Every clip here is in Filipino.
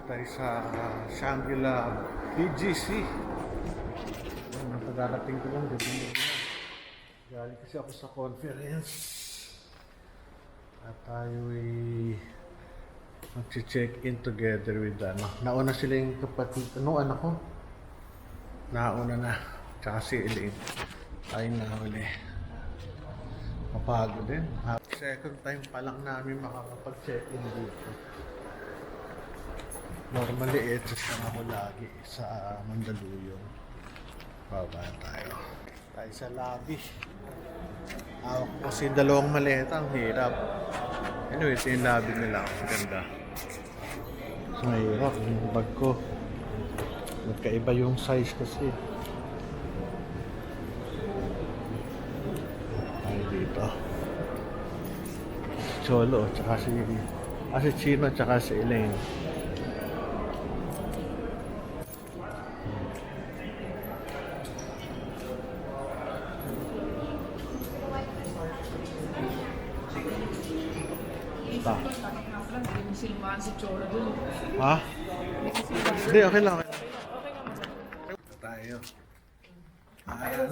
tayo sa Shangri-La BGC. Pagdarating ko lang, gabi na. Galing kasi ako sa conference. At tayo ay mag-check-in together with nauna sila yung kapatid. Anak ko? Nauna na. Tsaka si Elaine. Tayo nahuli. Mapagod din. Second time pa lang namin makakapag-check-in dito. Normally, sa ako lagi sa Mandaluyong. Baba tayo. Tayo sa lobby. Hawak ko kasi dalawang maleta. Ang hirap. Anyway, ito yung lobby nila. Ang ganda. Mahirap yung bag ko. Magkaiba yung size kasi. Tayo dito. Cholo, tsaka si Chino, tsaka si Elaine. Ha? Hindi, okay lang. Tayo.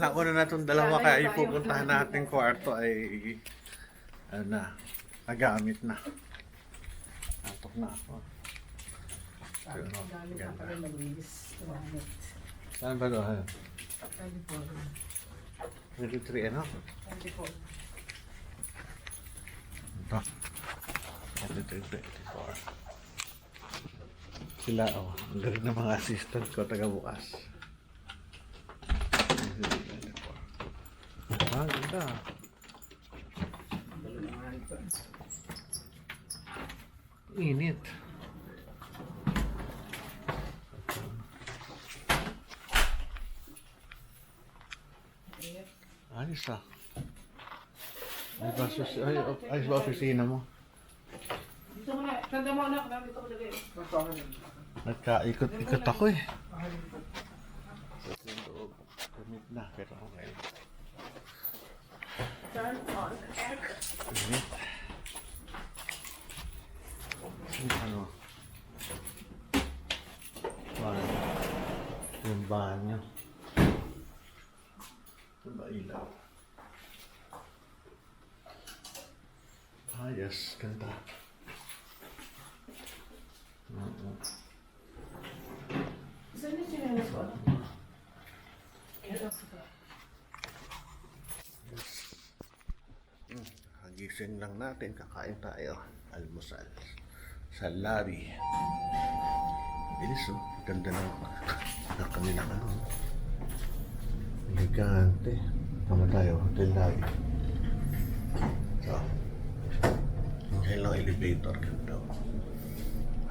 Nauna na itong dalawa kaya ipupuntahan natin kwarto ay nagamit na. Natok na ako. Ganda. Saan ba doon? 23 ano? 24. Ito. 23, 24. Sila, ang galing ng mga assistant ko, taga-bukas. Ganda. Init. Ayos ah. Ayos ba opisina mo? Dito mo na. Tanda mo anak. Dito ko lagay. Nagkaikot-ikot ako eh. Gamit na, pero okay. Turn on air. Gamit. Ano? Banyo. Yung banyo. Ito ba ilaw? Yes, ganda. Saan yung sinelas ko? Gising lang natin, kakain tayo. Almusal. Sa lobby. Bilis oh. Ganda ng kanilang elegante. Tama tayo, hotel lobby. So. Kailang elevator. Ganda oh.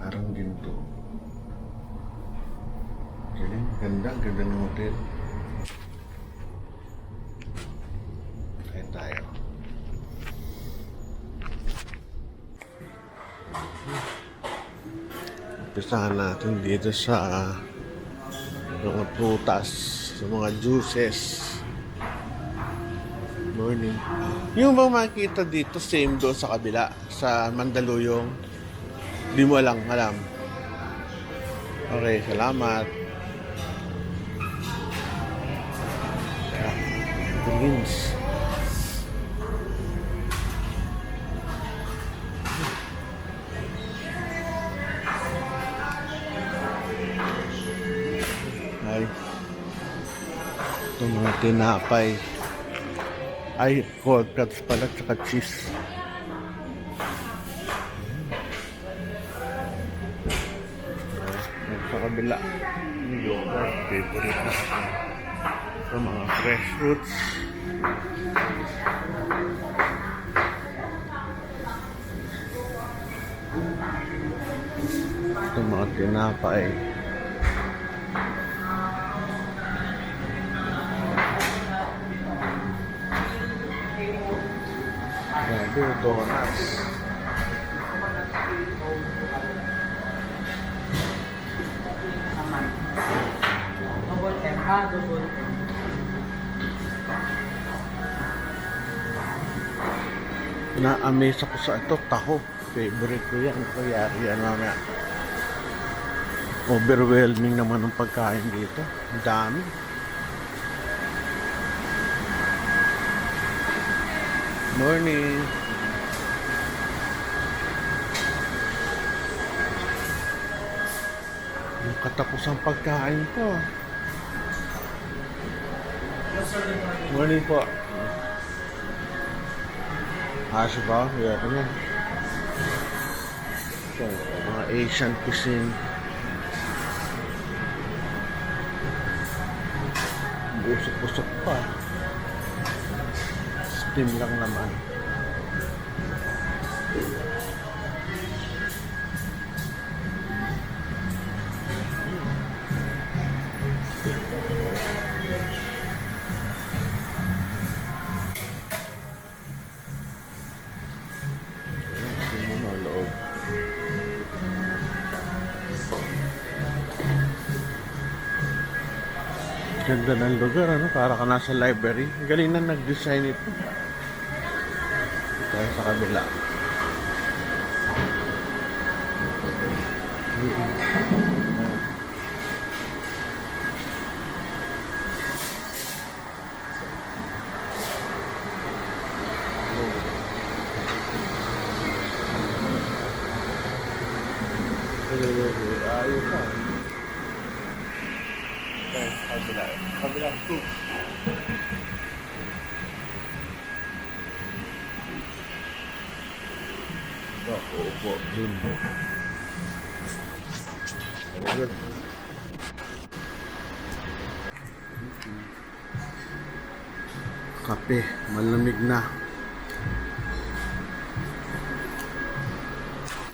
Parang ginto. Ganda ng hotel. Kaya tayo. Umpisahan natin dito sa mga prutas, sa mga juices. Morning. Yung bang makikita dito, same doon sa kabila, sa Mandaluyong. Di mo alam. Okay, salamat. Greens. Ay. Ito mga tinapay. Ay, cold cuts pala, tsaka cheese. Sa kabila, yung yogurt, favorite na ako. Ito mga fresh fruits. Ito mga tinapay. Grabe, donuts. Na-amaze ako sa ito, taho. Favorite ko yan. Kaya yan mamaya. Overwhelming naman ang pagkain dito. Ang dami. Morning. Yung katapos ang pagkain ko. Morning po. Hash ba? Yeah, ano? So, mga Asian cuisine. Busok-busok pa. Steam lang naman. Tingnan mo loob. Ganda ng lugar, ano? Para ka nasa library. Ang galing na nag-design ito. Tayo sa kabila. Ayos na. Tayo sa kabila. Kabila 2. Opo, dun. Very good. Kape, malamig na.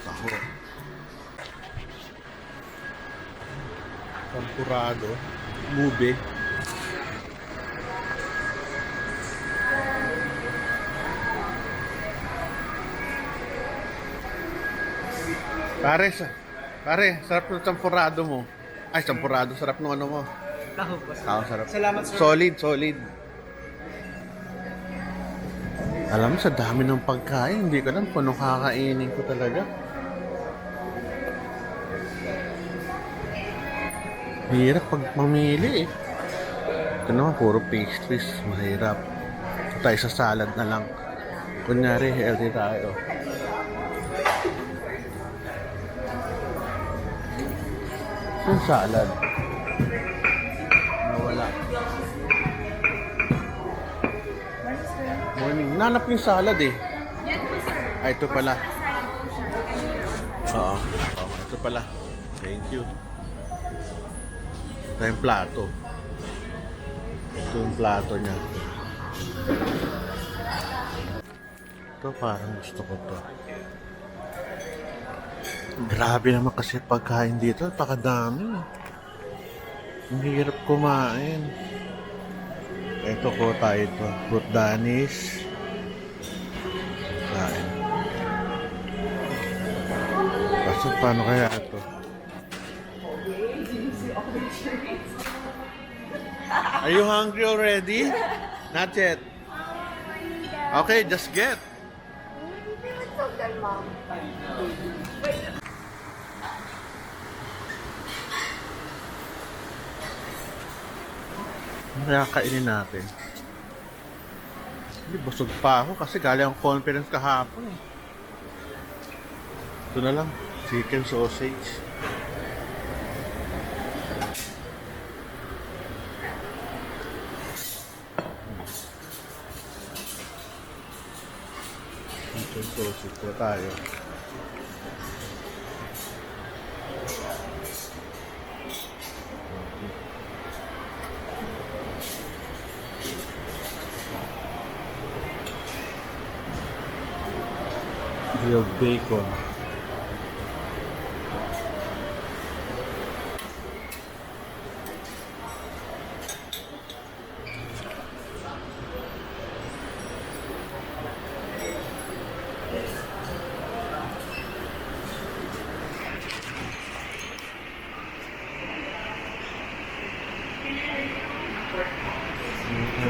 Taho. Tempurado. Mube. Pare, sarap ng champurado mo. Ay, champurado, sarap ng ano mo. Taho po. Sarap. Salamat, sir. Solid. Alam mo, sa dami ng pagkain, hindi ko alam kung anong kakainin ko talaga. Hirap pag mamili eh. Ito naman, puro pastries, mahirap. Ito tayo sa salad na lang. Kunyari, healthy tayo. Yung salad. Nawala. Morning. Nanap yung salad eh. Ay, ito pala. Oo. Ito pala. Thank you. Ito yung plato. Ito yung plato niya. Ito parang gusto ko to. Grabe naman kasi pagkain dito, pakadami. Ang hirap kumain. Ito ko tayo ito. Fruit Danish. Kain. Basta paano kaya ito? Are you hungry already? Not yet. Okay, just get. Kaya kainin natin. Hindi, busog pa ako kasi galing ang conference kahapon eh. Ito na lang, chicken sausage. Chicken sausage po tayo. Grilled bacon.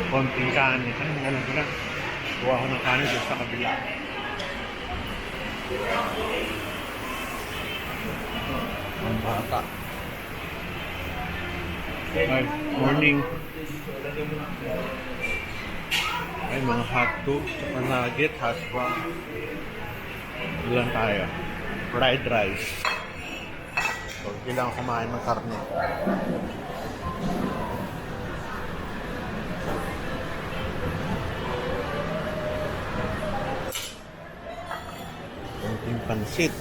Konting kanin. Ano na? Kuha ko ng kanin doon sa kabila. Ang bata. Ay, morning. Ay, mga hotdog, tsaka nugget, hash brown. Ilan tayo? Fried rice. So, kailangan kumain ng karne. Konting pansit.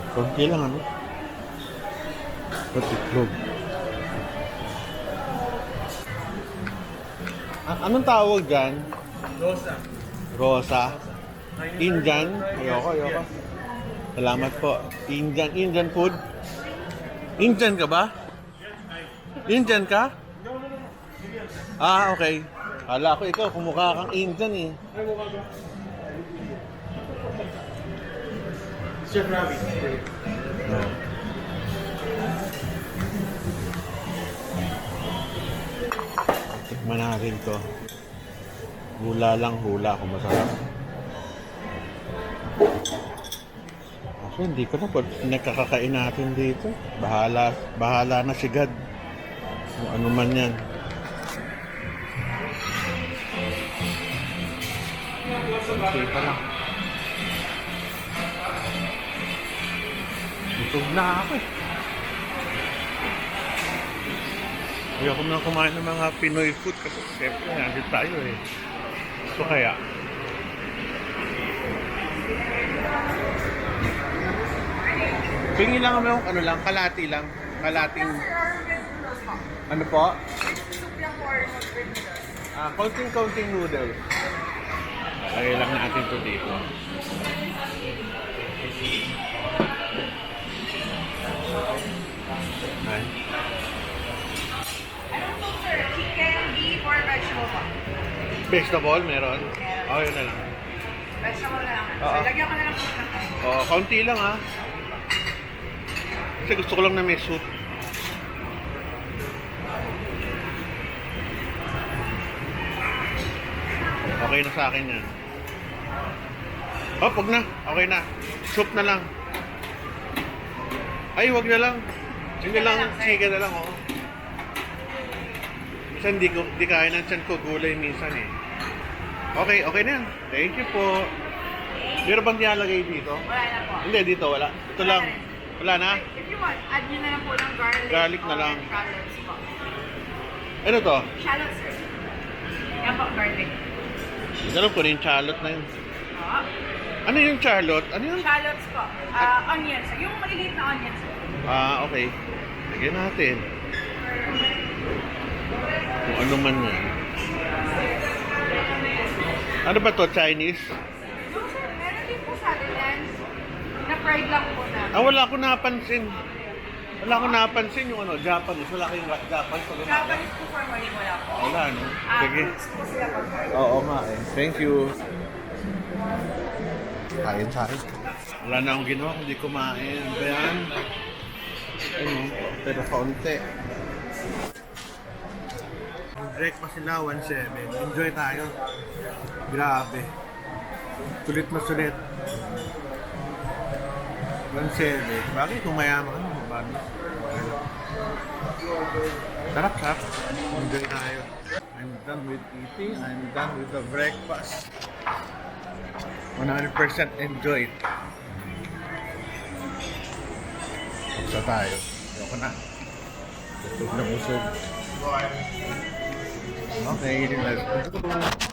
Konti lang ano? Patiklog. Anong tawag dyan? Rosa. Rosa? Indian? Ayoko. Salamat po. Indian food? Indian ka ba? Indian ka? Ah, okay. Kala ko ikaw, kumukha kang Indian eh. Chef Ravi. No. Tikman natin to. Hula lang, hula kung masarap. Kasi hindi ko na po nakakakain natin dito. Bahala na si God. Kung ano man yan. Okay pa lang. Busog na ako eh. Ayoko na kumain ng mga Pinoy food kasi siyempre nandito tayo eh. So kaya tingin lang kami yung ano lang, kalati lang. Kalating ano po? Konting noodles. Lagay lang natin to dito. Ay. Anong po sir? Chicken, beef, or vegetable po? Vegetable, meron? Oh, yun na lang. Vegetable na lang. Oo. So, lagyan ko na lang po ng Oh, kaunti lang ah. Kasi gusto ko lang na may soup. Okay na sa akin yan. Oh, wag na. Okay na. Soup na lang. Ay, wag na lang. Sige lang, chicken na lang, oh. Minsan di kaya ng tiyan ko gulay minsan eh. Okay na yan. Thank you po. Meron bang nilalagay dito? Wala na po. Hindi, dito wala. Ito lang. Wala na? If you want, add nyo na lang po ng garlic. Garlic na or lang. shallots po. Ano to? Shallots sir. Yan po, garlic. Alam ko rin, charlotte na yun. Oo. Ano yung charlotte? Ano yun? Shallots po. Onions. Yung maliliit na onions. Sir. Ah, okay. Lagyan natin. Kung ano man yan. Ano ba to? Chinese? No sir, meron din po sa atin yan. Na-fried lang po na. Ah, wala ko napansin. Wala ko napansin yung ano, Japanese. Wala kayong Japanese pag umaga. Japanese po for morning wala po. Wala, no? Sige. Fruits po sila pag Oo nga eh. Thank you. Kain tayo. Wala na akong ginawa kundi kumain. Ayan. Ayun, pero kaunti. Breakfast sila, 1-7. Enjoy tayo. Grabe. Sulit na sulit. 1-7. Bagay kung mayaman ka naman. Bagay. Sarap. Enjoy tayo. I'm done with eating. I'm done with the breakfast. 100% enjoyed. Buksa tayo. Ayoko na. Busog na busog. Okay, let's go.